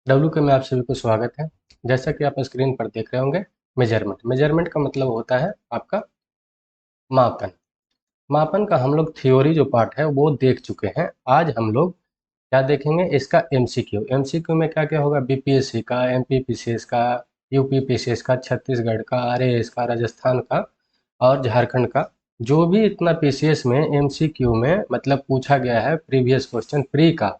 W के में आप सभी को स्वागत है। जैसा कि आप स्क्रीन पर देख रहे होंगे, मेजरमेंट मेजरमेंट का मतलब होता है आपका मापन। मापन का हम लोग थ्योरी जो पार्ट है वो देख चुके हैं। आज हम लोग क्या देखेंगे, इसका एमसीक्यू। एमसीक्यू में क्या क्या होगा, बीपीएससी का, एमपीपीसीएस का, यूपीपीसीएस का, छत्तीसगढ़ का, आरएएस का, राजस्थान का और झारखंड का। जो भी इतना पीसीएस में एमसीक्यू में मतलब पूछा गया है, प्रीवियस क्वेश्चन प्री का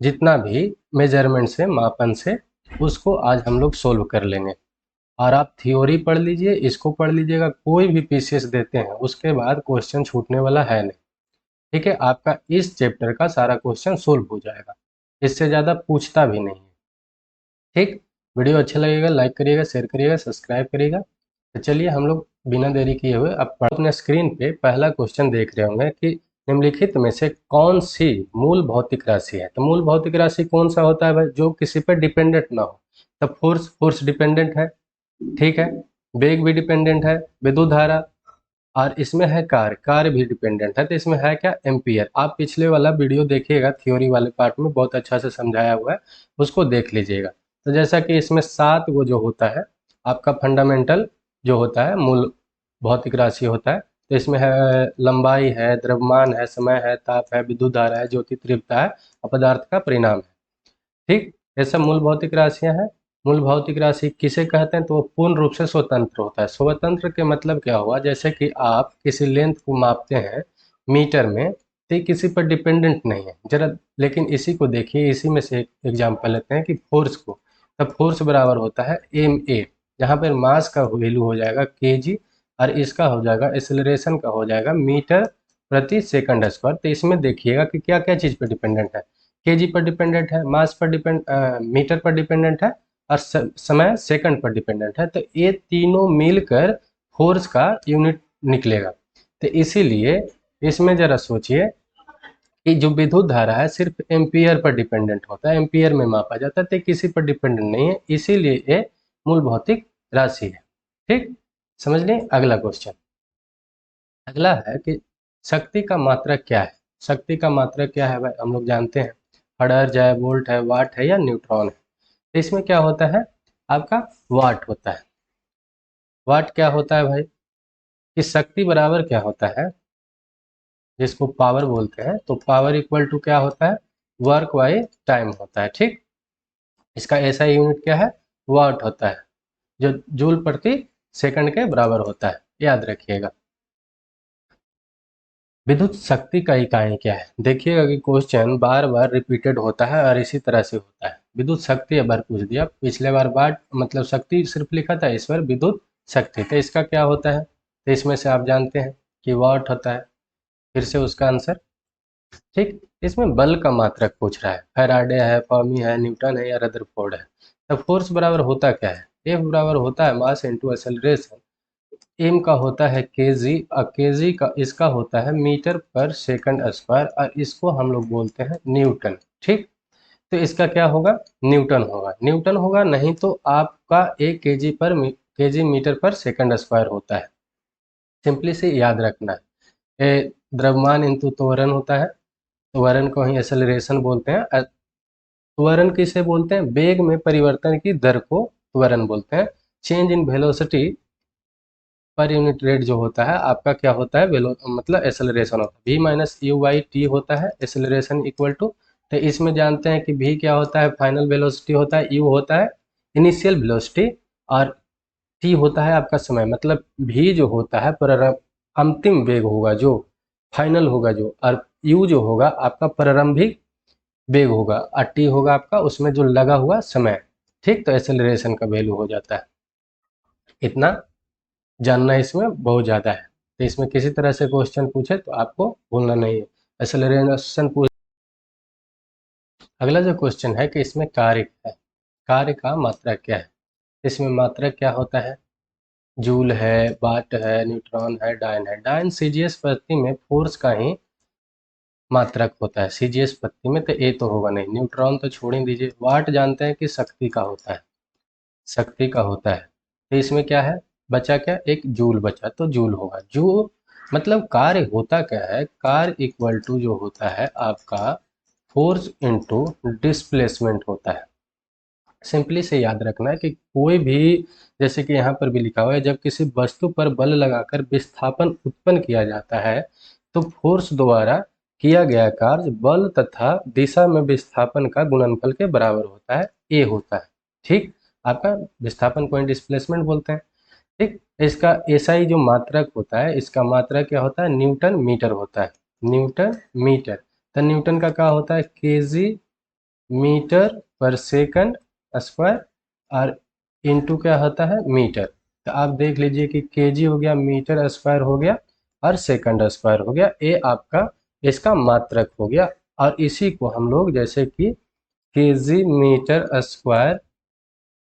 जितना भी मेजरमेंट से, मापन से, उसको आज हम लोग सोल्व कर लेंगे। और आप थ्योरी पढ़ लीजिए, इसको पढ़ लीजिएगा, कोई भी पीसीएस देते हैं उसके बाद क्वेश्चन छूटने वाला है नहीं। ठीक है, आपका इस चैप्टर का सारा क्वेश्चन सोल्व हो जाएगा, इससे ज़्यादा पूछता भी नहीं है। ठीक, वीडियो अच्छा लगेगा लाइक करिएगा, शेयर करिएगा, सब्सक्राइब करिएगा। तो चलिए हम लोग बिना देरी किए हुए अब अपने स्क्रीन पे पहला क्वेश्चन देख रहे होंगे कि निम्नलिखित में से कौन सी मूल भौतिक राशि है। तो मूल भौतिक राशि कौन सा होता है भाई, जो किसी पर डिपेंडेंट ना हो। तो फोर्स डिपेंडेंट है, ठीक है, वेग भी डिपेंडेंट है, विद्युत धारा, और इसमें है कार्य भी डिपेंडेंट है। तो इसमें है क्या, एम्पियर। आप पिछले वाला वीडियो देखिएगा, थ्योरी वाले पार्ट में बहुत अच्छा से समझाया हुआ है, उसको देख लीजिएगा। तो जैसा कि इसमें 7 वो जो होता है आपका फंडामेंटल जो होता है मूल भौतिक राशि होता है। तो इसमें है लंबाई है, द्रव्यमान है, समय है, ताप है, विद्युत धारा है, ज्योति तीव्रता है और पदार्थ का परिणाम है। ठीक, ये सब मूल भौतिक राशियां हैं। मूल भौतिक राशि किसे कहते हैं, तो वो पूर्ण रूप से स्वतंत्र होता है। स्वतंत्र के मतलब क्या हुआ, जैसे कि आप किसी लेंथ को मापते हैं मीटर में, तो ये किसी पर डिपेंडेंट नहीं है जरा। लेकिन इसी को देखिए, इसी में से एक एग्जांपल लेते हैं कि फोर्स को। तब फोर्स बराबर होता है एम ए, जहाँ पर मास का वैल्यू हो जाएगा केजी और इसका हो जाएगा एक्सेलरेशन का हो जाएगा मीटर प्रति सेकंड स्क्वायर। तो इसमें देखिएगा कि क्या क्या चीज़ पर डिपेंडेंट है। केजी पर डिपेंडेंट है, मास पर मीटर पर डिपेंडेंट है और समय सेकंड पर डिपेंडेंट है। तो ये तीनों मिलकर फोर्स का यूनिट निकलेगा। तो इसीलिए इसमें जरा सोचिए कि जो विद्युत धारा है सिर्फ एम्पियर पर डिपेंडेंट होता है, एम्पियर में मापा जाता है, तो किसी पर डिपेंडेंट नहीं है, इसीलिए ये मूल भौतिक राशि है। ठीक, समझ लें। अगला क्वेश्चन, अगला है कि शक्ति का मात्रक क्या है। शक्ति का मात्रक क्या है भाई, हम लोग जानते हैं, हर्ट्ज है, वोल्ट है, वाट है या न्यूट्रॉन है। तो इसमें क्या होता है आपका, वाट होता है। वाट क्या होता है भाई, कि शक्ति बराबर क्या होता है, जिसको पावर बोलते हैं, तो पावर इक्वल टू क्या होता है, वर्क बाई टाइम होता है। ठीक, इसका ऐसा यूनिट क्या है, वाट होता है, जो जूल प्रति सेकंड के बराबर होता है, याद रखिएगा। विद्युत शक्ति का इकाई क्या है, देखिएगा कि क्वेश्चन बार बार रिपीटेड होता है और इसी तरह से होता है। विद्युत शक्ति एक बार पूछ दिया, पिछले बार वाट मतलब शक्ति सिर्फ लिखा था, इस बार विद्युत शक्ति। तो इसका क्या होता है, तो इसमें से आप जानते हैं कि वाट होता है। फिर से उसका आंसर। ठीक, इसमें बल का मात्रक पूछ रहा है, फैराडे है, फर्मी है, न्यूटन है या रदरफोर्ड है। तो फोर्स बराबर होता क्या है, एफ बराबर होता है मास इंटू एक्सेलरेशन। एम का होता है केजी और केजी का इसका होता है मीटर पर सेकंड स्क्वायर और इसको हम लोग बोलते हैं न्यूटन। ठीक, तो इसका क्या होगा, न्यूटन होगा। न्यूटन होगा, नहीं तो आपका एक केजी मीटर पर सेकंड स्क्वायर होता है। सिंपली से याद रखना है, द्रव्यमान इंटू त्वरण होता है, त्वरण को ही एक्सेलरेशन बोलते हैं। त्वरण किसे बोलते हैं, वेग में परिवर्तन की दर को त्वरण बोलते हैं। Change in velocity per unit rate जो होता है आपका क्या होता है, वेलो मतलब एक्सेलरेशन होता है। v minus you by T होता है एक्सेलरेशन इक्वल टू। तो इसमें जानते हैं कि v क्या होता है, फाइनल वेलोसिटी होता है, u होता है इनिशियल वेलोसिटी और t होता है आपका समय। मतलब v जो होता है प्रारंभ अंतिम वेग होगा, जो फाइनल होगा जो, और u जो होगा आपका प्रारंभिक वेग होगा, और t होगा आपका उसमें जो लगा हुआ समय। ठीक, तो एक्सेलरेशन का वैल्यू हो जाता है इतना। जानना इसमें बहुत ज़्यादा है। तो इसमें किसी तरह से क्वेश्चन पूछे तो आपको भूलना नहीं है, एक्सेलरेशन पूछ। अगला जो क्वेश्चन है कि इसमें कार्य क्या है, कार्य का मात्रक क्या है। इसमें मात्रक क्या होता है, जूल है, वाट है, न्यूट्रॉन है, डायन है। डायन सीजीएस पद्धति में फोर्स का ही मात्रक होता है, सीजीएस पद्धति में तो ए तो होगा नहीं। न्यूट्रॉन तो छोड़ ही दीजिए। वाट जानते हैं कि शक्ति का होता है, शक्ति का होता है। तो इसमें क्या है बचा, क्या एक जूल बचा, तो जूल होगा। जो मतलब कार्य होता क्या है, कार्य इक्वल टू जो होता है आपका फोर्स इनटू डिस्प्लेसमेंट होता है। सिंपली से याद रखना है कि कोई भी, जैसे कि यहाँ पर भी लिखा हुआ है, जब किसी वस्तु पर बल लगाकर विस्थापन उत्पन्न किया जाता है तो फोर्स द्वारा किया गया कार्य बल तथा दिशा में विस्थापन का गुणनफल के बराबर होता है, ए होता है। ठीक, आपका विस्थापन को डिस्प्लेसमेंट बोलते हैं। ठीक, इसका एसआई जो मात्रक होता है, इसका मात्रक क्या होता है, न्यूटन मीटर होता है, न्यूटन मीटर। तो न्यूटन का क्या होता है, केजी मीटर पर सेकंड स्क्वायर, और इनटू क्या होता है, मीटर। तो आप देख लीजिए कि केजी हो गया, मीटर स्क्वायर हो गया, और सेकंड स्क्वायर हो गया, ये आपका इसका मात्रक हो गया। और इसी को हम लोग जैसे कि केजी मीटर स्क्वायर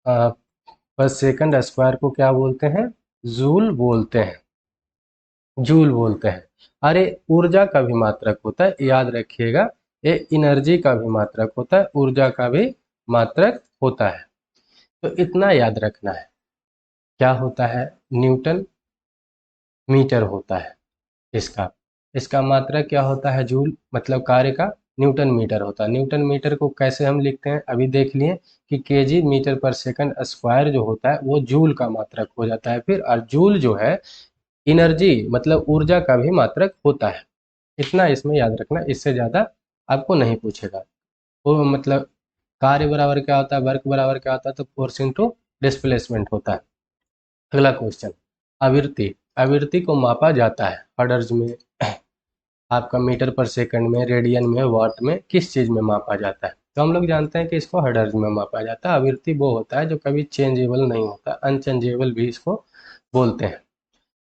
पर सेकंड स्क्वायर को क्या बोलते हैं, जूल बोलते हैं, जूल बोलते हैं। अरे ऊर्जा का भी मात्रक होता है, याद रखिएगा, ये एनर्जी का भी मात्रक होता है, ऊर्जा का भी मात्रक होता है। तो इतना याद रखना है, क्या होता है, न्यूटन मीटर होता है इसका, इसका मात्रक क्या होता है, जूल, मतलब कार्य का न्यूटन मीटर होता है। न्यूटन मीटर को कैसे हम लिखते हैं, अभी देख लिए कि केजी मीटर पर सेकंड स्क्वायर जो होता है वो जूल का मात्रक हो जाता है फिर, और जूल जो है एनर्जी मतलब ऊर्जा का भी मात्रक होता है। इतना इसमें याद रखना, इससे ज़्यादा आपको नहीं पूछेगा। वो मतलब कार्य बराबर क्या होता है, वर्क बराबर क्या होता है, तो फोर्स इंटू डिस्प्लेसमेंट होता है। अगला क्वेश्चन, आवृत्ति, आवृत्ति को मापा जाता है हर्ट्ज में, आपका मीटर पर सेकंड में, रेडियन में, वाट में, किस चीज़ में मापा जाता है। तो हम लोग जानते हैं कि इसको हर्ट्ज में मापा जाता है। आवृत्ति वो होता है जो कभी चेंजेबल नहीं होता, अनचेंजेबल भी इसको बोलते हैं।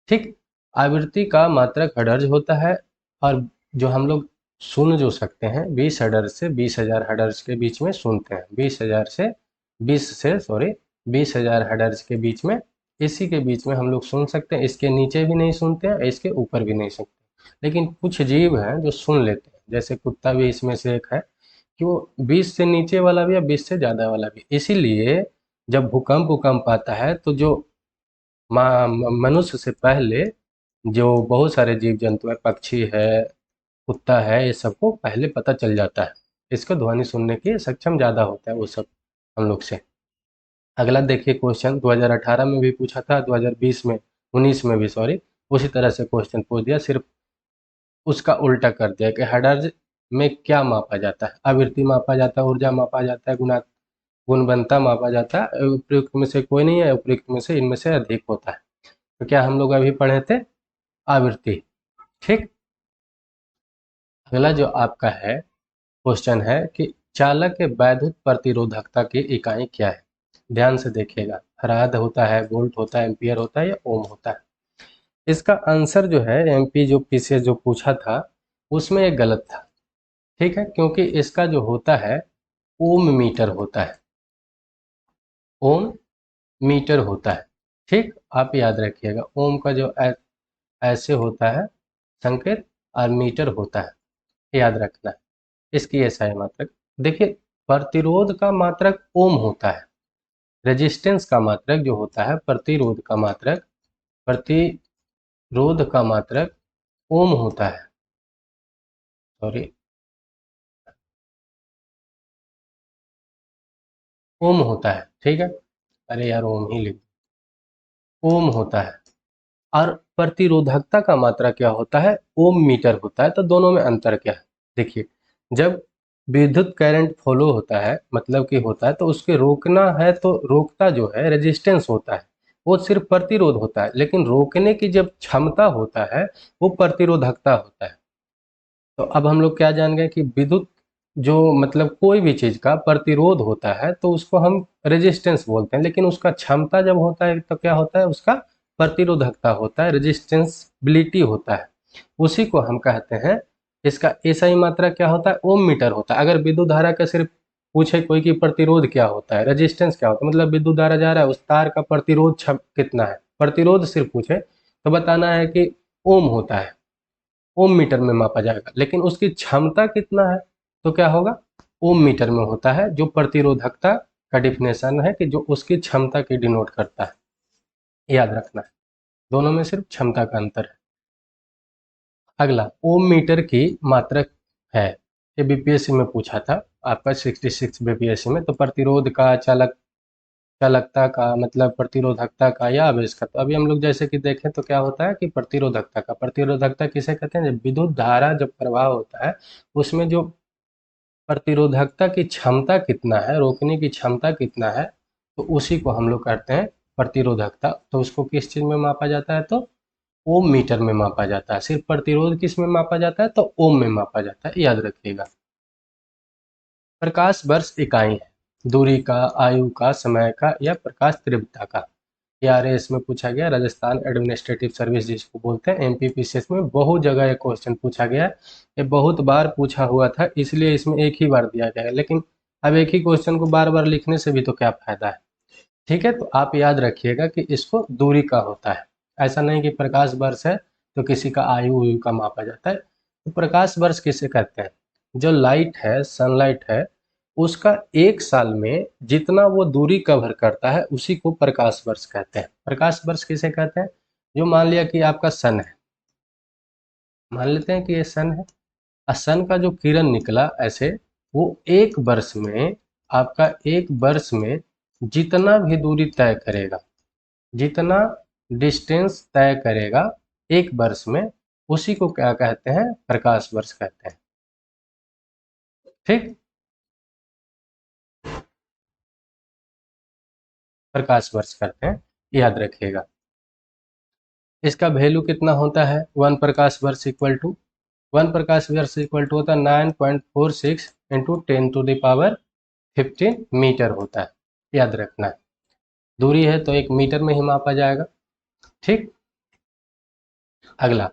ठीक, आवृत्ति का मात्रक हर्ट्ज होता है, और जो हम लोग सुन जो सकते हैं 20 हर्ट्ज से 20,000 हर्ट्ज के बीच में सुनते हैं, 20,000 से 20,000 हर्ट्ज के बीच में, इसी के बीच में हम लोग सुन सकते हैं, इसके नीचे भी नहीं सुनते हैं, इसके ऊपर भी नहीं सुनते। लेकिन कुछ जीव हैं जो सुन लेते हैं, जैसे कुत्ता भी इसमें से एक है, कि वो 20 से नीचे वाला भी या 20 से ज़्यादा वाला भी। इसीलिए जब भूकंप भूकंप आता है तो जो मनुष्य से पहले जो बहुत सारे जीव जंतु है, पक्षी है, कुत्ता है, ये सबको पहले पता चल जाता है, इसको ध्वनि सुनने की सक्षम ज़्यादा होता है वो सब हम लोग से। अगला देखिए क्वेश्चन, 2018 में भी पूछा था, 2020 में, 19 में भी, सॉरी, उसी तरह से क्वेश्चन पूछ दिया, सिर्फ उसका उल्टा कर दिया कि हर्ट्ज में क्या मापा जाता है, आवृत्ति मापा जाता है, ऊर्जा मापा जाता है, गुणवत्ता मापा जाता है, उपयुक्त में से कोई नहीं है, उपयुक्त में से इनमें से अधिक होता है। तो क्या हम लोग अभी पढ़े थे, आवृत्ति। ठीक, अगला जो आपका है क्वेश्चन है कि चालक के वैद्युत प्रतिरोधकता की इकाई क्या है। ध्यान से देखिएगा, फराड होता है, वोल्ट होता है, एम्पियर होता है, या ओम होता है। इसका आंसर जो है, एमपी जो पीछे जो पूछा था उसमें एक गलत था। ठीक है, क्योंकि इसका जो होता है ओम मीटर होता है, ओम मीटर होता है। ठीक, आप याद रखिएगा, ओम का जो ऐसे होता है संकेत, और मीटर होता है, याद रखना है। इसकी ऐसा है मात्रक, देखिए, प्रतिरोध का मात्रक ओम होता है, रेजिस्टेंस का मात्रक जो होता है, प्रतिरोध का मात्रक, प्रतिरोध का मात्रक ओम होता है, सॉरी, ओम होता है। ठीक है, अरे यार ओम ही लिख, ओम होता है। और प्रतिरोधकता का मात्रा क्या होता है, ओम मीटर होता है। तो दोनों में अंतर क्या है, देखिए, जब विद्युत करंट फ्लो होता है, मतलब कि होता है, तो उसके रोकना है तो रोकता जो है रेजिस्टेंस होता है, वो सिर्फ प्रतिरोध होता है, लेकिन रोकने की जब क्षमता होता है वो प्रतिरोधकता होता है। तो अब हम लोग क्या जान गए कि विद्युत जो मतलब कोई भी चीज़ का प्रतिरोध होता है तो उसको हम रेजिस्टेंस बोलते हैं, लेकिन उसका क्षमता जब होता है तो क्या होता है, उसका प्रतिरोधकता होता है, रेजिस्टेंसबिलिटी होता है, उसी को हम कहते हैं। इसका एसआई मात्रा क्या होता है, ओम मीटर होता है। अगर विद्युत धारा का सिर्फ पूछे कोई कि प्रतिरोध क्या होता है, रेजिस्टेंस क्या होता है, मतलब विद्युत धारा जा रहा है, उस तार का प्रतिरोध कितना है, प्रतिरोध सिर्फ पूछे तो बताना है कि ओम होता है, ओम मीटर में मापा जाएगा। लेकिन उसकी क्षमता कितना है तो क्या होगा, ओम मीटर में होता है, जो प्रतिरोधकता का डिफिनेशन है कि जो उसकी क्षमता की डिनोट करता है, याद रखना है, दोनों में सिर्फ क्षमता का अंतर है। अगला, ओम मीटर की मात्रक है, ये बीपीएससी में पूछा था आपका 66 बीपीएससी में। तो प्रतिरोध का, चालक चालकता का मतलब प्रतिरोधकता का या आवेश का। तो अभी हम लोग जैसे कि देखें तो क्या होता है कि प्रतिरोधकता किसे कहते हैं? जब विद्युत धारा जब प्रवाह होता है उसमें जो प्रतिरोधकता की क्षमता कितना है, रोकने की क्षमता कितना है, तो उसी को हम लोग कहते हैं प्रतिरोधकता। तो उसको किस चीज में मापा जाता है? तो ओम मीटर में मापा जाता है। सिर्फ प्रतिरोध किस में मापा जाता है? तो ओम में मापा जाता है, याद रखिएगा। प्रकाश वर्ष इकाई है दूरी का, आयु का, समय का या प्रकाश तीव्रता का। ARS में पूछा गया, राजस्थान एडमिनिस्ट्रेटिव सर्विस जिसको बोलते हैं, MPPCS में बहुत जगह ये क्वेश्चन पूछा गया है। ये बहुत बार पूछा हुआ था, इसलिए इसमें एक ही बार दिया गया है। लेकिन अब एक ही क्वेश्चन को बार बार लिखने से भी तो क्या फायदा है। ठीक है, तो आप याद रखिएगा कि इसको दूरी का होता है। ऐसा नहीं कि प्रकाश वर्ष है तो किसी का आयु उयु का मापा जाता है। तो प्रकाश वर्ष किसे कहते हैं? जो लाइट है, सनलाइट है, उसका एक साल में जितना वो दूरी कवर करता है उसी को प्रकाश वर्ष कहते हैं। प्रकाश वर्ष किसे कहते हैं? जो मान लिया कि आपका सन है, मान लेते हैं कि ये सन है, और सन का जो किरण निकला ऐसे, वो एक वर्ष में, आपका एक वर्ष में जितना भी दूरी तय करेगा, जितना डिस्टेंस तय करेगा एक वर्ष में, उसी को क्या कहते हैं? प्रकाश वर्ष कहते हैं। ठीक, प्रकाश वर्ष कहते हैं, याद रखिएगा। इसका वैल्यू कितना होता है? वन प्रकाश वर्ष इक्वल टू, वन प्रकाश वर्ष इक्वल टू होता है 9.46 इंटू 10⁻15 मीटर होता है, याद रखना है। दूरी है तो एक मीटर में ही मापा जाएगा। ठीक, अगला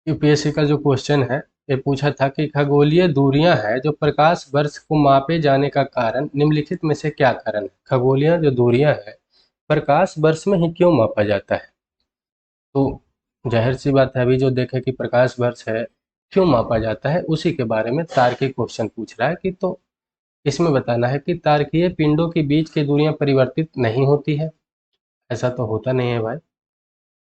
यूपीएससी का जो क्वेश्चन है, ये पूछा था कि खगोलीय दूरियां हैं जो प्रकाश वर्ष को मापे जाने का कारण निम्नलिखित में से क्या कारण है? खगोलीय जो दूरियां हैं प्रकाश वर्ष में ही क्यों मापा जाता है? तो जाहिर सी बात है, अभी जो देखे कि प्रकाश वर्ष है क्यों मापा जाता है, उसी के बारे में तार्किक क्वेश्चन पूछ रहा है कि तो इसमें बताना है कि तारकीय पिंडों के बीच की दूरियां परिवर्तित नहीं होती है। ऐसा तो होता नहीं है भाई।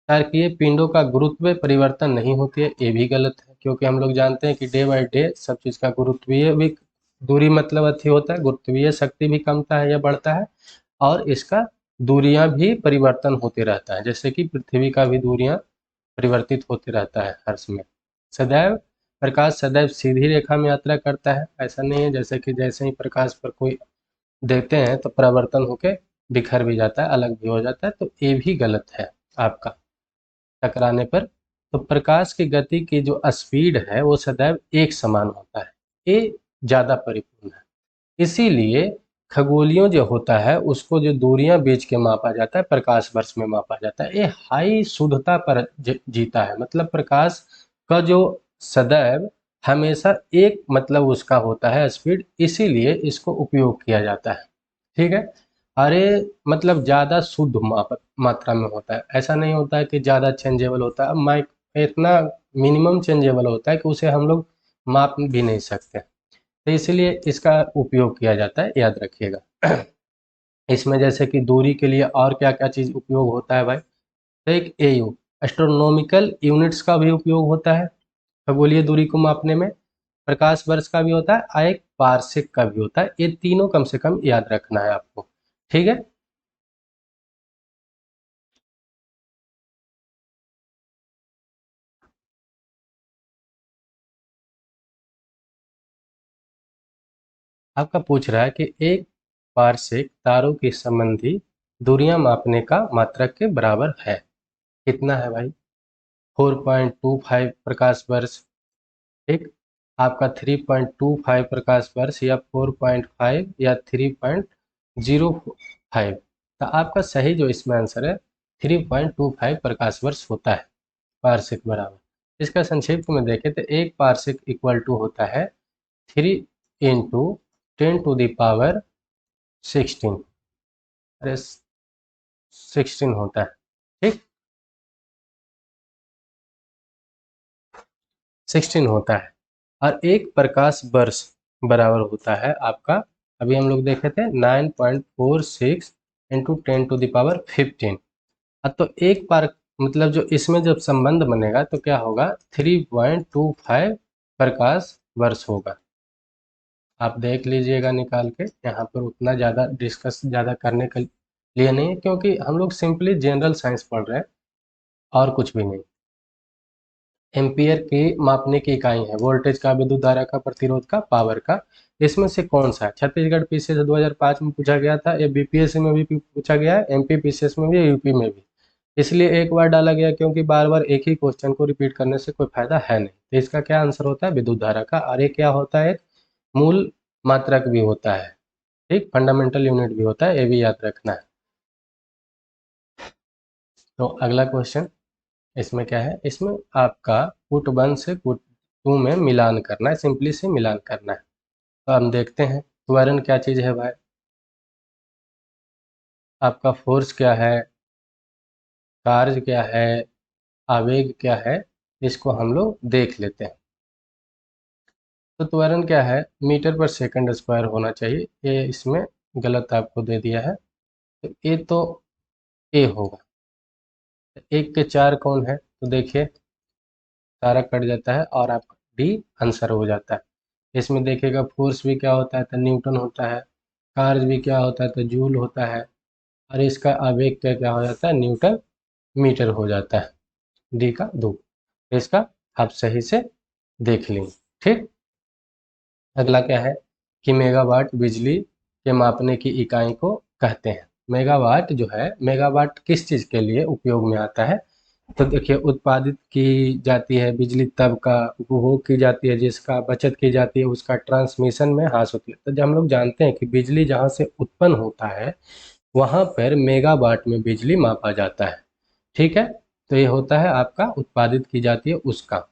तारकीय पिंडों का गुरुत्व परिवर्तन नहीं होती है, ये भी गलत है, क्योंकि हम लोग जानते हैं कि डे बाय डे सब चीज का गुरुत्वीय भी दूरी मतलब अथी होता है, गुरुत्वीय शक्ति भी कमता है या बढ़ता है, और इसका दूरियां भी परिवर्तन होते रहता है, जैसे कि पृथ्वी का भी दूरियां परिवर्तित होते रहता है हर समय। सदैव प्रकाश सदैव सीधी रेखा में यात्रा करता है, ऐसा नहीं है जैसे कि जैसे ही प्रकाश पर कोई देते हैं तो परिवर्तन होके बिखर भी जाता है, अलग भी हो जाता है, तो ये भी गलत है आपका टकराने पर। तो प्रकाश की गति की जो स्पीड है वो सदैव एक समान होता है, ये ज्यादा परिपूर्ण है। इसीलिए खगोलियों जो होता है उसको जो दूरियां बीच के मापा जाता है प्रकाश वर्ष में मापा जाता है। ये हाई शुद्धता पर जीता है, मतलब प्रकाश का जो सदैव हमेशा एक मतलब उसका होता है स्पीड, इसीलिए इसको उपयोग किया जाता है। ठीक है, अरे मतलब ज़्यादा शुद्ध मात्रा में होता है, ऐसा नहीं होता है कि ज़्यादा चेंजेबल होता है। माइक इतना मिनिमम चेंजेबल होता है कि उसे हम लोग माप भी नहीं सकते, तो इसलिए इसका उपयोग किया जाता है, याद रखिएगा। इसमें जैसे कि दूरी के लिए और क्या क्या चीज़ उपयोग होता है भाई? तो एक AU एस्ट्रोनॉमिकल यूनिट्स का भी उपयोग होता है खगोलीय दूरी को मापने में, प्रकाश वर्ष का भी होता है और एक वार्षिक का भी होता है। ये तीनों कम से कम याद रखना है आपको। ठीक है, आपका पूछ रहा है कि एक वार्षिक तारों की संबंधी दूरियां मापने का मात्रक के बराबर है। कितना है भाई? 4.25 प्रकाश वर्ष। ठीक, आपका 3.25 प्रकाश वर्ष या 4.5 या 3.05। तो आपका सही जो इसमें आंसर है 3.25 प्रकाश वर्ष होता है वार्षिक बराबर। इसका संक्षिप्त में देखें तो एक वार्षिक इक्वल टू होता है 3 × 10⁻16। अरे 16 होता है। ठीक, 16 होता है। और एक प्रकाश वर्ष बराबर होता है आपका, अभी हम लोग देखे थे 9.46 इंटू 10⁻15। तो एक बार मतलब जो इसमें जब संबंध बनेगा तो क्या होगा? 3.25 प्रकाश वर्ष होगा। आप देख लीजिएगा निकाल के, यहाँ पर उतना ज़्यादा डिस्कस ज़्यादा करने के लिए नहीं है, क्योंकि हम लोग सिंपली जनरल साइंस पढ़ रहे हैं और कुछ भी नहीं। एम्पियर की मापने की इकाई है, वोल्टेज का, विद्युत धारा का, प्रतिरोध का, पावर का। इसमें से कौन सा है? छत्तीसगढ़ पीसीएस 2005 में पूछा गया था, ये बीपीएससी में भी पूछा गया है, एमपी पीसीएस में भी, यूपी में भी। इसलिए एक बार डाला गया क्योंकि बार बार एक ही क्वेश्चन को रिपीट करने से कोई फायदा है नहीं। तो इसका क्या आंसर होता है? विद्युत धारा का। और ये क्या होता है? एक मूल मात्रक भी होता है, ठीक, फंडामेंटल यूनिट भी होता है, ये भी याद रखना है। तो अगला क्वेश्चन इसमें क्या है? इसमें आपका पुट 1 से पुट 2 में मिलान करना है, सिंपली से मिलान करना है। तो हम देखते हैं त्वरण क्या चीज़ है भाई, आपका फोर्स क्या है, चार्ज क्या है, आवेग क्या है, इसको हम लोग देख लेते हैं। तो त्वरण क्या है? मीटर पर सेकंड स्क्वायर होना चाहिए, ये इसमें गलत आपको दे दिया है, तो ये तो ए होगा। एक के चार कौन है? तो देखिए सारा कट जाता है और आपका डी आंसर हो जाता है। इसमें देखिएगा फोर्स भी क्या होता है? तो न्यूटन होता है, चार्ज भी क्या होता है? तो जूल होता है, और इसका आवेग क्या क्या हो जाता है? न्यूटन मीटर हो जाता है। डी का 2, इसका आप सही से देख लेंगे, ठीक। अगला क्या है कि मेगावाट बिजली के मापने की इकाई को कहते हैं। मेगावाट जो है, मेगावाट किस चीज़ के लिए उपयोग में आता है? तो देखिए उत्पादित की जाती है बिजली तब का उपभोग की जाती है जिसका बचत की जाती है उसका ट्रांसमिशन में हास होती है। तो जब हम लोग जानते हैं कि बिजली जहाँ से उत्पन्न होता है वहाँ पर मेगावाट में बिजली मापा जाता है, ठीक है। तो ये होता है आपका उत्पादित की जाती है उसका।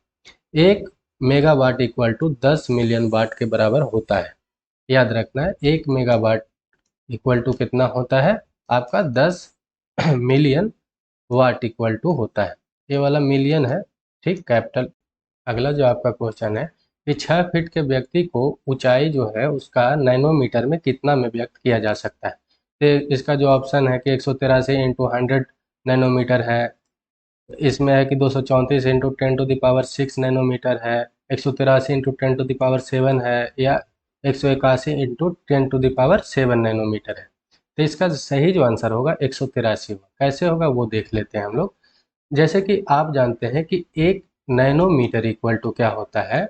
एक मेगावाट इक्वल टू 10 मिलियन वाट के बराबर होता है। याद रखना है, एक मेगावाट इक्वल टू कितना होता है? आपका 10 मिलियन वाट इक्वल टू होता है। ये वाला मिलियन है, ठीक, कैपिटल। अगला जो आपका क्वेश्चन है कि 6 फीट के व्यक्ति को ऊंचाई जो है उसका नैनोमीटर में कितना में व्यक्त किया जा सकता है? तो इसका जो ऑप्शन है कि 183 इंटू 100 नैनोमीटर है, इसमें है कि 234 इंटू 10⁻6 नैनोमीटर है, 183 इंटू 10⁻7 है, या 181 इंटू 10⁻7 नैनोमीटर है। तो इसका सही जो आंसर होगा 183 होगा। कैसे होगा वो देख लेते हैं हम लोग। जैसे कि आप जानते हैं कि एक नैनोमीटर इक्वल टू क्या होता है?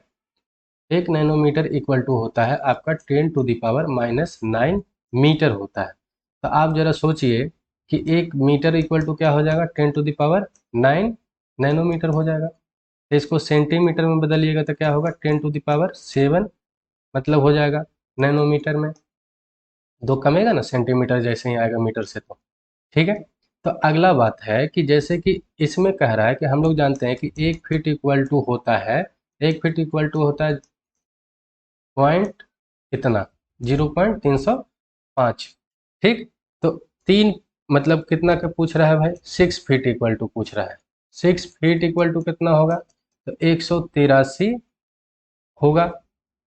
एक नैनोमीटर इक्वल टू होता है आपका 10⁻⁻9 मीटर होता है। तो आप जरा सोचिए कि एक मीटर इक्वल टू क्या हो जाएगा? 10⁻9 नैनोमीटर हो जाएगा। तो इसको सेंटीमीटर में बदलिएगा तो क्या होगा? 10⁻7 मतलब हो जाएगा नैनोमीटर में। दो कमेगा ना, सेंटीमीटर जैसे ही आएगा मीटर से, तो ठीक है। तो अगला बात है कि जैसे कि इसमें कह रहा है कि हम लोग जानते हैं कि 1 फीट इक्वल टू होता है, 1 फीट इक्वल टू होता है पॉइंट कितना? 0.305, ठीक। तो तीन मतलब कितना का पूछ रहा है भाई? 6 फीट इक्वल टू पूछ रहा है। 6 फीट इक्वल टू कितना होगा? तो 183 होगा।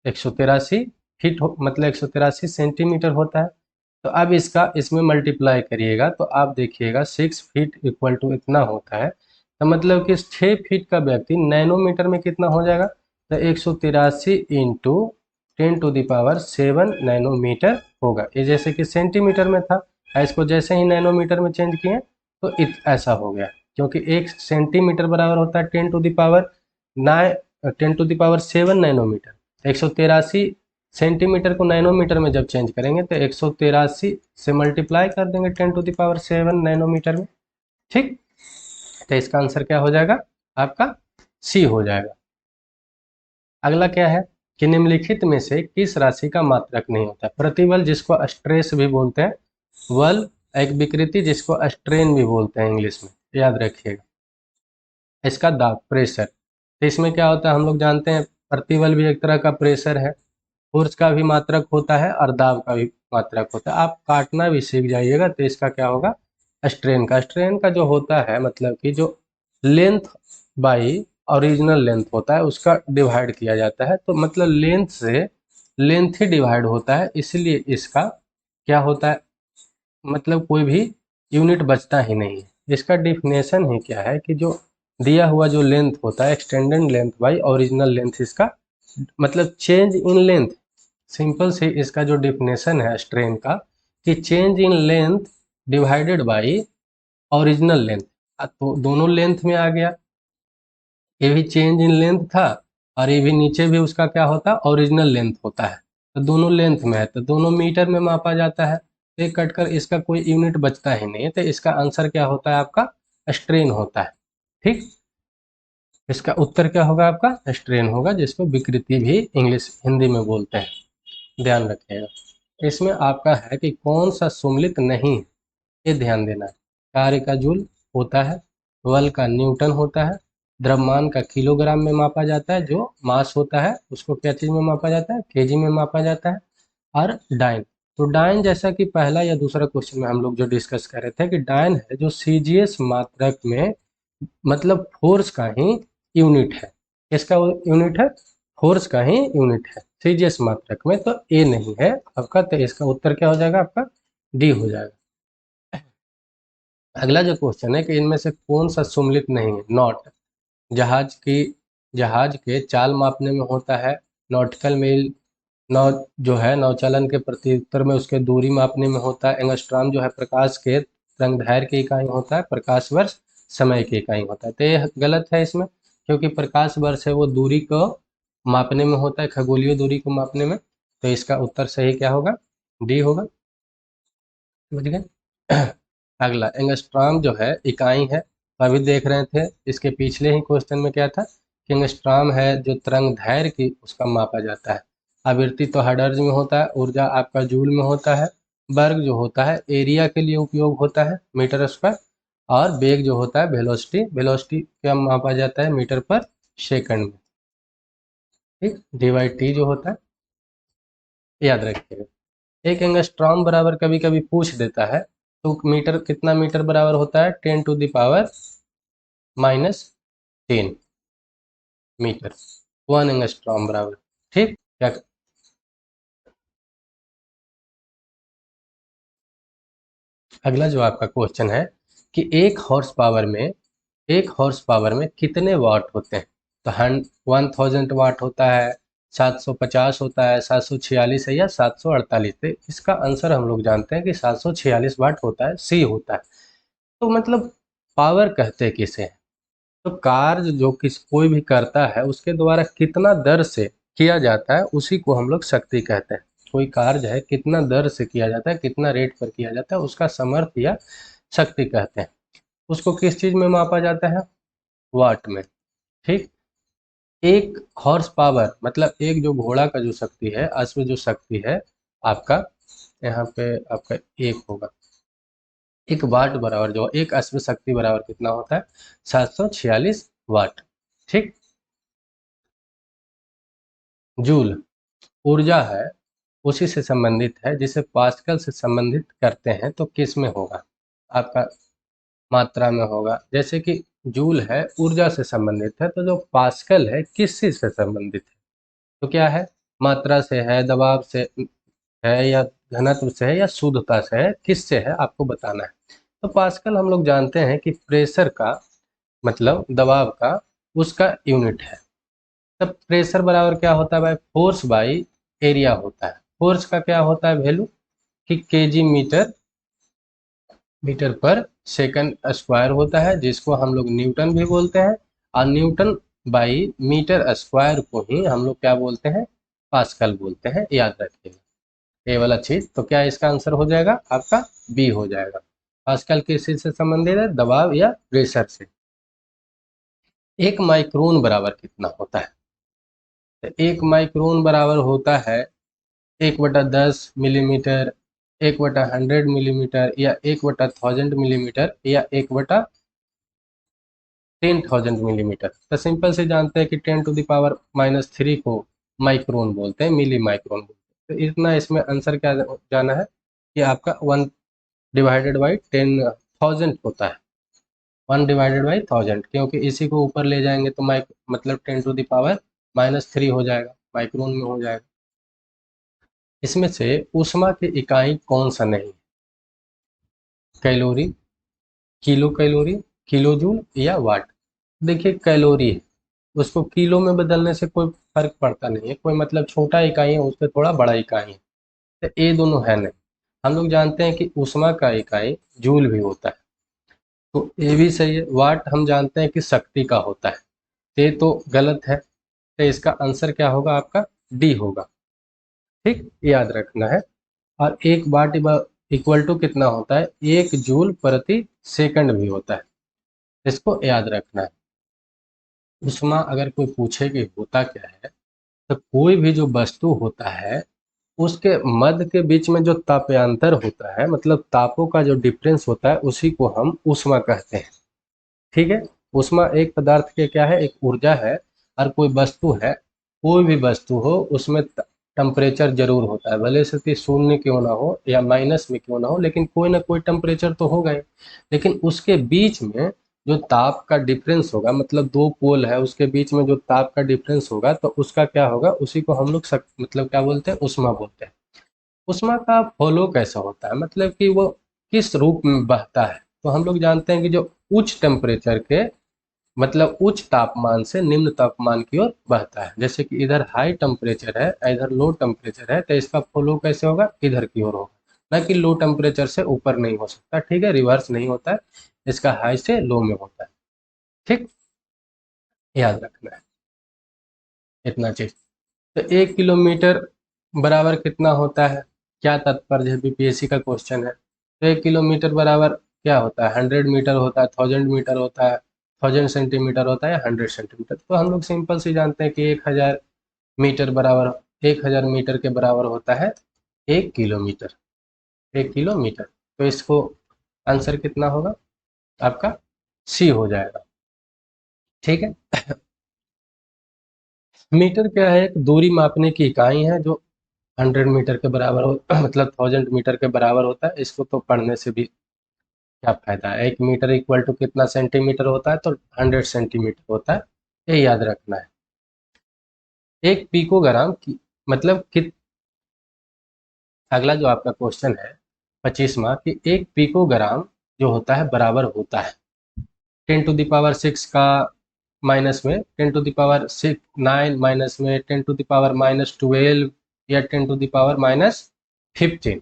183 फीट मतलब 183 सेंटीमीटर होता है। तो अब इसका इसमें मल्टीप्लाई करिएगा तो आप देखिएगा 6 फीट इक्वल टू इतना होता है, तो मतलब कि 6 फीट का व्यक्ति नैनोमीटर में कितना हो जाएगा? तो 183 इंटू 10⁻7 नैनोमीटर होगा। ये जैसे कि सेंटीमीटर में था, इसको जैसे ही नैनोमीटर में चेंज किए तो ऐसा हो गया, क्योंकि एक सेंटीमीटर बराबर होता है 10⁻7 नैनोमीटर। 183 सेंटीमीटर को नैनोमीटर में जब चेंज करेंगे तो 183 से मल्टीप्लाई कर देंगे 10⁻7 नैनोमीटर में, ठीक। तो इसका आंसर क्या हो जाएगा? आपका सी हो जाएगा। अगला क्या है कि निम्नलिखित में से किस राशि का मात्रक नहीं होता? प्रतिबल जिसको स्ट्रेस भी बोलते हैं, बल एक विकृति जिसको स्ट्रेन भी बोलते हैं इंग्लिश में, याद रखिएगा। इसका दाब, प्रेशर। तो इसमें क्या होता है हम लोग जानते हैं, प्रतिबल भी एक तरह का प्रेशर है, फोर्स का भी मात्रक होता है और दाब का भी मात्रक होता है। आप काटना भी सीख जाइएगा तो इसका क्या होगा? स्ट्रेन का। स्ट्रेन का जो होता है मतलब कि जो लेंथ बाई ओरिजिनल लेंथ होता है उसका डिवाइड किया जाता है, तो मतलब लेंथ से लेंथ ही डिवाइड होता है, इसलिए इसका क्या होता है, मतलब कोई भी यूनिट बचता ही नहीं है। इसका डिफिनेशन ही क्या है कि जो दिया हुआ जो लेंथ होता है extended length by original length, इसका मतलब चेंज इन लेंथ सिंपल से इसका जो डिफिनेशन है स्ट्रेन का कि change in length divided by original length. तो दोनों लेंथ में आ गया, ये भी चेंज इन लेंथ था और ये भी नीचे भी उसका क्या होता है ओरिजिनल लेंथ होता है, तो दोनों लेंथ में है तो दोनों मीटर में मापा जाता है। एक कटकर इसका कोई यूनिट बचता ही नहीं है, तो इसका आंसर क्या होता है आपका स्ट्रेन होता है। ठीक, इसका उत्तर क्या होगा आपका स्ट्रेन होगा, जिसको विकृति भी इंग्लिश हिंदी में बोलते हैं, ध्यान रखिएगा। इसमें आपका है कि कौन सा सुमेलित नहीं है, ये ध्यान देना है। कार्य का जूल होता है, बल का न्यूटन होता है, द्रव्यमान का किलोग्राम में मापा जाता है, जो मास होता है उसको क्या चीज में मापा जाता है केजी में मापा जाता है, और डाइन। तो डाइन जैसा कि पहला या दूसरा क्वेश्चन में हम लोग जो डिस्कस कर रहे थे कि डाइन है जो सीजीएस मात्रक में मतलब फोर्स का ही यूनिट है। किसका यूनिट है? फोर्स का ही यूनिट है सीजीएस मात्रक में, तो ए नहीं है आपका, तो इसका उत्तर क्या हो जाएगा आपका डी हो जाएगा। अगला जो क्वेश्चन है कि इनमें से कौन सा सुमेलित नहीं है? नॉट जहाज के चाल मापने में होता है, नॉटिकल मील नौ जो है नौचालन के प्रत्युत्तर में उसके दूरी मापने में होता है, एंगस्ट्रॉम जो है प्रकाश के तरंगदैर्घ्य की इकाई होता है, प्रकाश वर्ष समय की इकाई होता है। तो ये गलत है इसमें, क्योंकि प्रकाश वर्ष है वो दूरी को मापने में होता है, खगोलीय दूरी को मापने में, तो इसका उत्तर सही क्या होगा? डी होगा। समझ गए? अगला एंगस्ट्रॉम जो है इकाई है, तो अभी देख रहे थे इसके पिछले ही क्वेश्चन में क्या था कि एंगस्ट्रॉम है जो तरंगदैर्घ्य की उसका मापा जाता है, आवृत्ति तो हर्ट्ज में होता है, ऊर्जा आपका जूल में होता है, वर्ग जो होता है एरिया के लिए उपयोग होता है मीटर स्क्वायर, और वेग जो होता है वेलोसिटी, वेलोसिटी क्या मापा जाता है मीटर पर सेकंड में। ठीक, डी बाई टी जो होता है याद रखिएगा। एक एंगस्ट्रॉम बराबर कभी कभी पूछ देता है, तो मीटर कितना मीटर बराबर होता है? 10⁻⁻10 मीटर, 1 एंगस्ट्रॉम बराबर। ठीक, क्या अगला जो आपका क्वेश्चन है कि एक हॉर्स पावर में कितने वाट होते हैं? तो 1000 वाट होता है, 750 होता है, 746 है, या 748? तो इसका आंसर हम लोग जानते हैं कि 746 वाट होता है, सी होता है। तो मतलब पावर कहते किसे हैं? तो कार्य जो कोई भी करता है उसके द्वारा कितना दर से किया जाता है उसी को हम लोग शक्ति कहते हैं। कोई कार्य है कितना दर से किया जाता है, कितना रेट पर किया जाता है, उसका समर्थ या शक्ति कहते हैं। उसको किस चीज में मापा जाता है? वाट में। ठीक, एक हॉर्स पावर मतलब एक जो घोड़ा का जो शक्ति है, अश्व जो शक्ति है आपका, यहाँ पे आपका एक होगा, एक वाट बराबर जो एक अश्व शक्ति बराबर कितना होता है? 746 वाट। ठीक, जूल ऊर्जा है उसी से संबंधित है जिसे पास्कल से संबंधित करते हैं, तो किस में होगा आपका? मात्रा में होगा। जैसे कि जूल है ऊर्जा से संबंधित है, तो जो पास्कल है किस चीज से संबंधित है? तो क्या है? मात्रा से है, दबाव से है, या घनत्व से है, या शुद्धता से है, किससे है आपको बताना है। तो पास्कल हम लोग जानते हैं कि प्रेशर का मतलब दबाव का उसका यूनिट है। तब प्रेशर बराबर क्या होता है भाई? फोर्स बाई एरिया होता है। फोर्स का क्या होता है वैल्यू कि केजी मीटर पर सेकंड स्क्वायर होता है, जिसको हम लोग न्यूटन भी बोलते हैं, और न्यूटन बाई मीटर स्क्वायर को ही हम लोग क्या बोलते हैं? पास्कल बोलते हैं, याद रखिएगा ये वाला चीज। तो क्या इसका आंसर हो जाएगा आपका बी हो जाएगा। पास्कल किस चीज से संबंधित है? दबाव या प्रेशर से। एक माइक्रोन बराबर कितना होता है? तो एक माइक्रोन बराबर होता है 1/10 मिलीमीटर, 1/100 मिलीमीटर, या 1/1000 मिलीमीटर, या 1/10,000 मिलीमीटर। तो सिंपल से जानते हैं कि 10⁻³ को माइक्रोन बोलते हैं, मिली माइक्रोन बोलते हैं। तो इतना इसमें आंसर क्या जाना है कि आपका 1/1000 होता है, 1/1000, क्योंकि इसी को ऊपर ले जाएंगे तो मतलब 10⁻³ हो जाएगा, माइक्रोन में हो जाएगा। इसमें से ऊष्मा की इकाई कौन सा नहीं? Calorie, kilo calorie, kilo joule, या वाट? देखिए कैलोरी है, उसको किलो में बदलने से कोई फर्क पड़ता नहीं है, कोई मतलब छोटा इकाई है उससे थोड़ा बड़ा इकाई है, तो ये दोनों है नहीं। हम लोग जानते हैं कि ऊष्मा का इकाई जूल भी होता है, तो ये भी सही है। वाट हम जानते हैं कि शक्ति का होता है, ये तो गलत है, तो इसका आंसर क्या होगा आपका, डी होगा। ठीक, याद रखना है। और एक वाट इक्वल टू कितना होता है, 1 जूल प्रति सेकंड भी होता है, इसको याद रखना है। ऊष्मा अगर कोई पूछे कि होता क्या है, तो कोई भी जो वस्तु होता है उसके मध्य के बीच में जो तापांतर होता है, मतलब तापों का जो डिफरेंस होता है, उसी को हम ऊष्मा कहते हैं। ठीक है, ऊष्मा एक पदार्थ के क्या है, एक ऊर्जा है। और कोई वस्तु है, कोई भी वस्तु हो उसमें टेम्परेचर जरूर होता है, भले से 0 क्यों ना हो या माइनस में क्यों ना हो, लेकिन कोई ना कोई टेम्परेचर तो होगा ही। लेकिन उसके बीच में जो ताप का डिफरेंस होगा, मतलब दो पोल है उसके बीच में जो ताप का डिफरेंस होगा, तो उसका क्या होगा, उसी को हम लोग मतलब क्या बोलते हैं, ऊष्मा बोलते हैं। ऊष्मा का फ्लो कैसा होता है, मतलब कि वो किस रूप में बहता है। तो हम लोग जानते हैं कि जो उच्च टेम्परेचर के, मतलब उच्च तापमान से निम्न तापमान की ओर बहता है। जैसे कि इधर हाई टेम्परेचर है, इधर लो टेम्परेचर है, तो इसका फ्लो कैसे होगा, इधर की ओर होगा, ना कि लो टेम्परेचर से ऊपर नहीं हो सकता। ठीक है, रिवर्स नहीं होता है, इसका हाई से लो में होता है। ठीक, याद रखना है इतना चीज। तो 1 किलोमीटर बराबर कितना होता है, क्या तात्पर्य है, बीपीएससी का क्वेश्चन है। तो 1 किलोमीटर बराबर क्या होता है, 100 मीटर होता है, 1000 मीटर होता है, 1000 सेंटीमीटर होता है, या 100 सेंटीमीटर। तो हम लोग सिंपल से जानते हैं कि 1000 मीटर बराबर, 1000 मीटर के बराबर होता है 1 किलोमीटर। 1 किलोमीटर, तो इसको आंसर कितना होगा आपका, सी हो जाएगा। ठीक है, मीटर क्या है, एक दूरी मापने की इकाई है जो 100 मीटर के बराबर हो मतलब 1000 मीटर के बराबर होता है। इसको तो पढ़ने से भी क्या फायदा है, 1 मीटर इक्वल टू कितना सेंटीमीटर होता है, तो 100 सेंटीमीटर होता है, ये याद रखना है। एक पिकोग्राम की मतलब कि, अगला जो आपका क्वेश्चन है 25वां, कि एक पिकोग्राम जो होता है बराबर होता है 10⁻⁶ का माइनस में, 10⁻⁹ माइनस में, 10⁻⁻12 या 10⁻⁻15।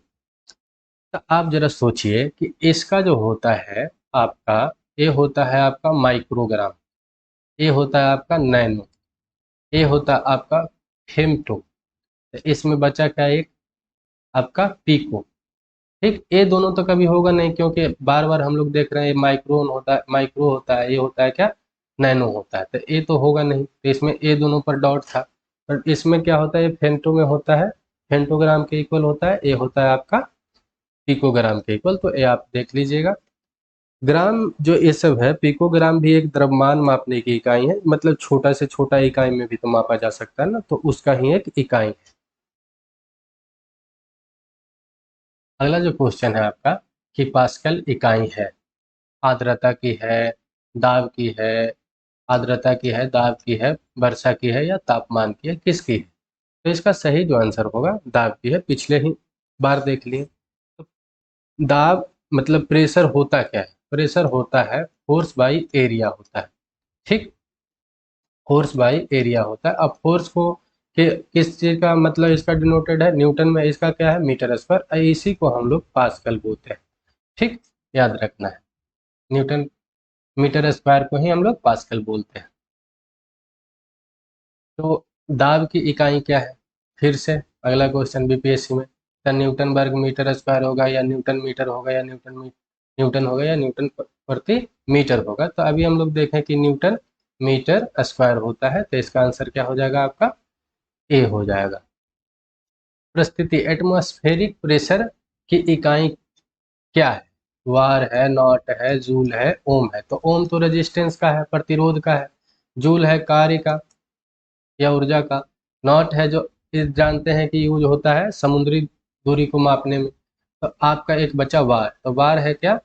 तो आप जरा सोचिए कि इसका जो होता है आपका, ये होता है आपका माइक्रोग्राम, ये होता है आपका नैनो, ये होता है आपका फेम्टो। तो इसमें बचा क्या, एक आपका पीको। ठीक, ये दोनों तो कभी होगा नहीं, क्योंकि बार बार हम लोग देख रहे हैं ये माइक्रोन होता है, माइक्रो होता है, ये होता है क्या, नैनो होता है, तो ये तो होगा नहीं। तो इसमें ये दोनों पर डॉट था, पर इसमें क्या होता है, ये फेंटो में होता है, फेंटोग्राम के इक्वल होता है, ये होता है आपका पिकोग्राम के इक्वल। तो ये आप देख लीजिएगा। ग्राम जो ये सब है, पिकोग्राम भी एक द्रव्यमान मापने की इकाई है, मतलब छोटा से छोटा इकाई में भी तो मापा जा सकता है ना, तो उसका ही एक इकाई है। अगला जो क्वेश्चन है आपका, कि पास्कल इकाई है, आर्द्रता की है, दाब की है, आर्द्रता की है, दाब की है, वर्षा की है, या तापमान की है, किसकी है। तो इसका सही जो आंसर होगा दाब की है, पिछले ही बार देख लिए। तो दाब मतलब प्रेशर होता क्या है, प्रेशर होता है फोर्स बाई एरिया होता है। ठीक, फोर्स बाई एरिया होता है। अब फोर्स को किस चीज का मतलब इसका डिनोटेड है, न्यूटन में, इसका क्या है, मीटर स्क्वायर, इसी को हम लोग पास्कल बोलते हैं। ठीक, याद रखना है, न्यूटन मीटर स्क्वायर को ही हम लोग पास्कल बोलते हैं। तो दाब की इकाई क्या है, फिर से अगला क्वेश्चन बीपीएससी में, क्या न्यूटन वर्ग मीटर स्क्वायर होगा, या न्यूटन मीटर होगा, या न्यूटन होगा, या न्यूटन प्रति मीटर होगा। तो अभी हम लोग देखें कि न्यूटन मीटर स्क्वायर होता है, तो इसका आंसर क्या हो जाएगा आपका, ए हो जाएगा। परिस्थिति, एटमॉस्फेरिक प्रेशर की इकाई क्या है, वार है, नॉट है, जूल है, ओम है। तो ओम तो रेजिस्टेंस का है, प्रतिरोध का है। जूल है कार्य का या ऊर्जा का। नॉट है जो इस जानते हैं कि यूज होता है समुद्री दूरी को मापने में। तो आपका एक बचा वार, तो वार है क्या,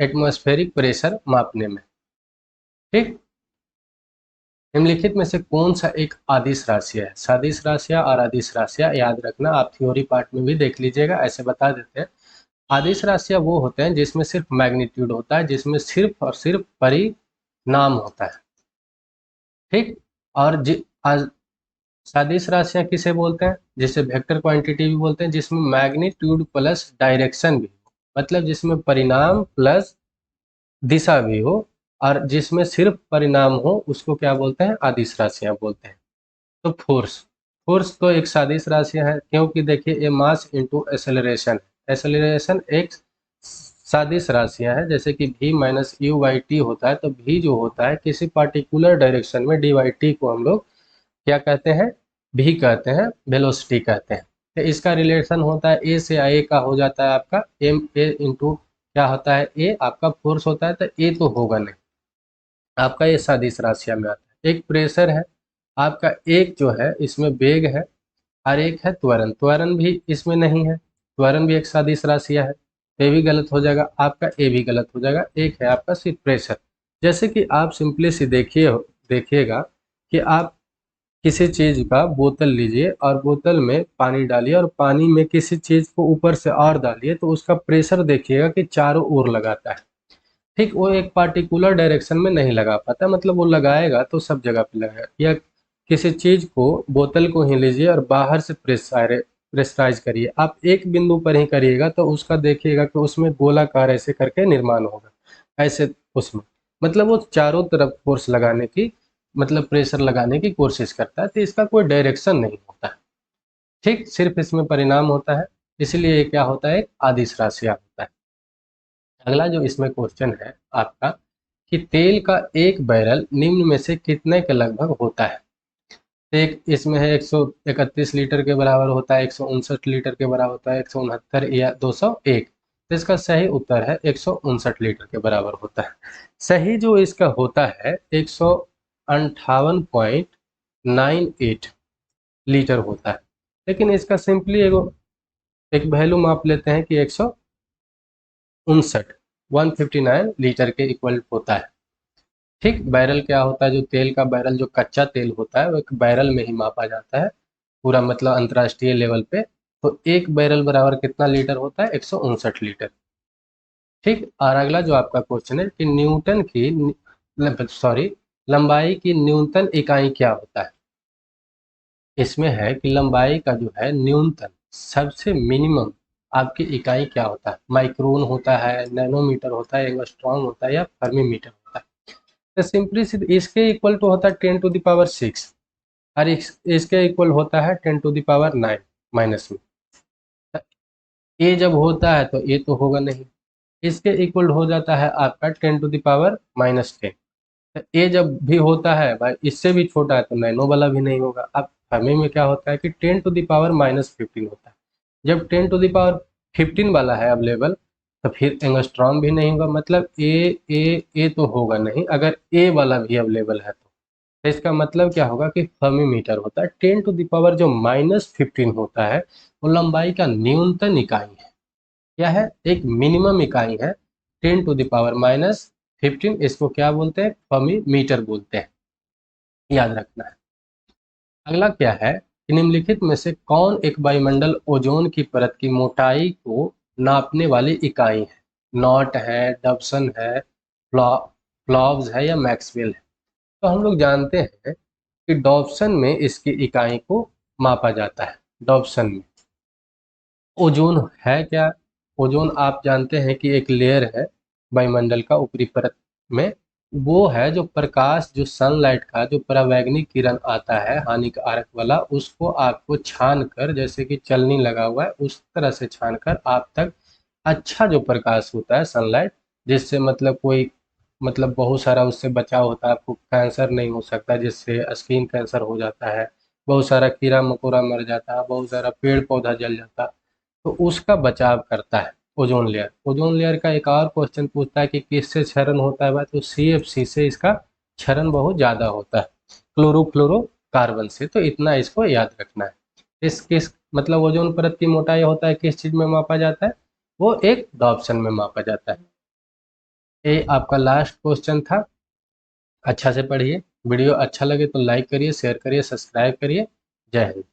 एटमॉस्फेरिक प्रेशर मापने में। ठीक, निम्नलिखित में से कौन सा एक आदिश राशि है, सदिश राशियां और अदिश राशियां याद रखना, आप थ्योरी पार्ट में भी देख लीजिएगा, ऐसे बता देते हैं। आदिश राशियां वो होते हैं जिसमें सिर्फ मैग्नीट्यूड होता है, जिसमें सिर्फ और सिर्फ परिणाम होता है। ठीक, और सदिश राशियां किसे बोलते हैं, जिसे वेक्टर क्वांटिटी भी बोलते हैं, जिसमें मैग्नीट्यूड प्लस डायरेक्शन भी हो, मतलब जिसमें परिणाम प्लस दिशा भी हो, और जिसमें सिर्फ परिणाम हो उसको क्या बोलते हैं, अदिश राशियां बोलते हैं। तो फोर्स, फोर्स तो एक सदिश राशि है, क्योंकि देखिए ये मास इनटू एक्सेलरेशन, एक्सेलरेशन एक सदिश राशियां है, जैसे कि v minus you by T होता है, तो v जो होता है किसी पार्टिकुलर डायरेक्शन में डी बाई टी को हम लोग क्या कहते हैं, v कहते हैं, वेलोसिटी कहते हैं। तो इसका रिलेशन होता है a से a का हो जाता है आपका m a इंटू क्या होता है a, आपका फोर्स होता है, तो a तो होगा नहीं, आपका ये सदिश राशियां में आता है। एक प्रेशर है आपका, एक जो है इसमें वेग है, और एक है त्वरण, त्वरण भी इसमें नहीं है, त्वरण भी एक सदिश राशियां है, ये भी गलत हो जाएगा आपका, ए भी गलत हो जाएगा, एक है आपका सिर्फ प्रेशर। जैसे कि आप सिंपली सी देखिएगा कि आप किसी चीज का बोतल लीजिए और बोतल में पानी डालिए और पानी में किसी चीज को ऊपर से और डालिए, तो उसका प्रेशर देखिएगा कि चारों ओर लगाता है, ठीक, वो एक पार्टिकुलर डायरेक्शन में नहीं लगा पाता, मतलब वो लगाएगा तो सब जगह पे लगाएगा। या किसी चीज को, बोतल को ही लीजिए और बाहर से प्रेशराइज करिए, आप एक बिंदु पर ही करिएगा तो उसका देखिएगा कि उसमें गोलाकार ऐसे करके निर्माण होगा, ऐसे उसमें, मतलब वो चारों तरफ फोर्स लगाने की, मतलब प्रेशर लगाने की कोशिश करता है, तो इसका कोई डायरेक्शन नहीं होता है, ठीक, सिर्फ इसमें परिणाम होता है, इसलिए ये क्या होता है, एक अदिश राशियां होता है। अगला जो इसमें क्वेश्चन है आपका, कि तेल का एक बैरल निम्न में से कितने के लगभग होता है। एक इसमें है 131 लीटर के बराबर होता है, 159 लीटर के बराबर होता है, 169 या 201। तो इसका सही उत्तर है 159 लीटर के बराबर होता है। सही जो इसका होता है 158.98 लीटर होता है, लेकिन इसका सिंपली एक वैल्यू माप लेते हैं कि 159 लीटर के इक्वल होता है, ठीक। बैरल क्या होता है, जो तेल का बैरल, जो कच्चा तेल होता है वो एक बैरल में ही मापा जाता है पूरा, मतलब अंतर्राष्ट्रीय लेवल पे। तो एक बैरल बराबर कितना लीटर होता है, 159 लीटर, ठीक। और अगला जो आपका क्वेश्चन है कि न्यूटन की सॉरी लंबाई की न्यूनतम इकाई क्या होता है। इसमें है कि लंबाई का जो है न्यूनतम, सबसे मिनिमम आपकी इकाई क्या होता है, माइक्रोन होता है, नैनोमीटर होता है, एंगस्ट्रॉम होता है, या फर्मीमीटर होता है। तो सिंपली इसके इक्वल टू होता है 10⁶, और इसके इक्वल होता है 10⁹ माइनस में। ए जब होता है तो ए तो होगा नहीं, इसके इक्वल हो जाता है आपका 10⁻⁻10। तो ए जब भी होता है भाई इससे भी छोटा है तो नैनो वाला भी नहीं होगा। अब हमें में क्या होता है कि 10⁻⁻15 होता है, जब 10⁻15 वाला है अवेलेबल, तो फिर एंगस्ट्रॉम भी नहीं होगा, मतलब ए तो होगा नहीं, अगर ए वाला भी अवेलेबल है तो इसका मतलब क्या होगा कि फर्मीमीटर होता है। 10⁻ जो -15 होता है वो लंबाई का न्यूनतम इकाई है, क्या है, एक मिनिमम इकाई है। 10⁻⁻15 इसको क्या बोलते हैं, फर्मीमीटर बोलते हैं, याद रखना है। अगला क्या है कि निम्नलिखित में से कौन एक वायुमंडल ओजोन की परत की मोटाई को नापने वाली इकाई है। नॉट है, डबसन है, फ्लॉब्स है, या मैक्सवेल है। तो हम लोग जानते हैं कि डॉप्सन में इसकी इकाई को मापा जाता है। डॉप्सन में ओजोन है क्या, ओजोन आप जानते हैं कि एक लेयर है वायुमंडल का ऊपरी परत में, वो है जो प्रकाश, जो सनलाइट का जो परावैंगनिक किरण आता है हानिकारक वाला, उसको आपको छान कर, जैसे कि चलनी लगा हुआ है उस तरह से छान कर आप तक अच्छा जो प्रकाश होता है सनलाइट, जिससे मतलब कोई, मतलब बहुत सारा उससे बचाव होता है, आपको कैंसर नहीं हो सकता, जिससे स्किन कैंसर हो जाता है, बहुत सारा कीड़ा मकोड़ा मर जाता है, बहुत सारा पेड़ पौधा जल जाता है, तो उसका बचाव करता है ओजोन लेयर। ओजोन लेयर का एक और क्वेश्चन पूछता है कि किससे क्षरण होता है भाई, तो CFC से इसका क्षरण बहुत ज़्यादा होता है, क्लोरोफ्लोरोकार्बन से। तो इतना इसको याद रखना है। इस किस मतलब ओजोन परत की मोटाई होता है किस चीज़ में मापा जाता है, वो एक डॉप्सन में मापा जाता है। ये आपका लास्ट क्वेश्चन था, अच्छा से पढ़िए। वीडियो अच्छा लगे तो लाइक करिए, शेयर करिए, सब्सक्राइब करिए। जय हिंद।